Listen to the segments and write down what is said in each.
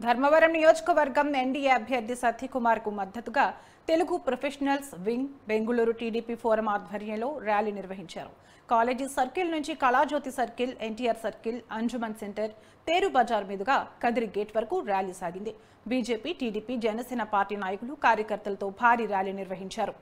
ధర్మవరం నియోజకవర్గం ఎన్డీఏ అభ్యర్థి సత్యకుమార్ కు మద్దతుగా Telugu professionals wing Bengaluru TDP forum ఆధ్వర్యంలో ర్యాలీ నిర్వహించారు. కాలేజీ సర్కిల్ నుంచి Kalajyothi circle, NTR circle, Anjuman centre, Teru Bazar మీదుగా కదిరి గేట్ వరకు ర్యాలీ సాగింది. బీజేపీ, టీడీపీ, జనసేన పార్టీ నాయకులు, కార్యకర్తలతో భారీ ర్యాలీ నిర్వహించారు.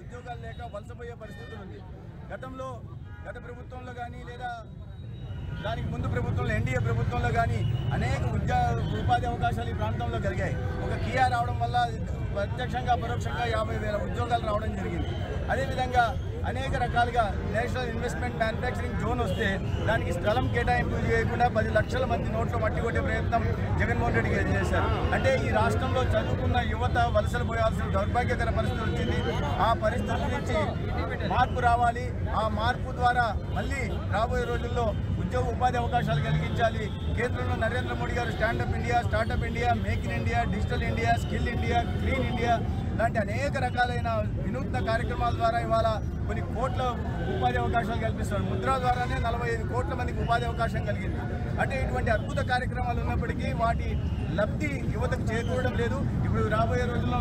ఉద్యోగాలు లేక వలసపోయే పరిస్థితులు ఉంది. గత ప్రభుత్వంలో కానీ లేదా దానికి ముందు ప్రభుత్వంలో ఎన్డీఏ ప్రభుత్వంలో కానీ అనేక ఉపాధి అవకాశాలు ఈ ప్రాంతంలో కలిగాయి. ఒక కియా రావడం వల్ల ప్రత్యక్షంగా పరోక్షంగా 50,000 ఉద్యోగాలు రావడం జరిగింది. అదేవిధంగా అనేక రకాలుగా నేషనల్ ఇన్వెస్ట్మెంట్ మ్యానుఫ్యాక్చరింగ్ జోన్ వస్తే దానికి స్థలం కేటాయింపు చేయకుండా 10 లక్షల మంది నోట్లో మట్టి కొట్టే ప్రయత్నం జగన్మోహన్ రెడ్డి గారు చేశారు. అంటే ఈ రాష్ట్రంలో చదువుకున్న యువత వలసలు పోయాల్సిన దౌర్భాగ్యకర పరిస్థితి వచ్చింది. ఆ పరిస్థితి నుంచి మార్పు రావాలి. ఆ మార్పు ద్వారా మళ్ళీ రాబోయే రోజుల్లో ఉద్యోగ ఉపాధి అవకాశాలు కలిగించాలి. కేంద్రంలో నరేంద్ర మోడీ గారు stand up India, startup India, make in India, digital India, skill India, clean India లాంటి అనేక రకాలైన వినూత్న కార్యక్రమాల ద్వారా ఇవాళ కొన్ని కోట్ల ఉపాధి అవకాశాలు కల్పిస్తున్నారు. ముద్ర ద్వారానే 45 కోట్ల మందికి ఉపాధి అవకాశం కలిగింది. అంటే ఇటువంటి అద్భుత కార్యక్రమాలు ఉన్నప్పటికీ వాటి లబ్ధి యువతకు చేకూరడం లేదు. ఇప్పుడు రాబోయే రోజుల్లో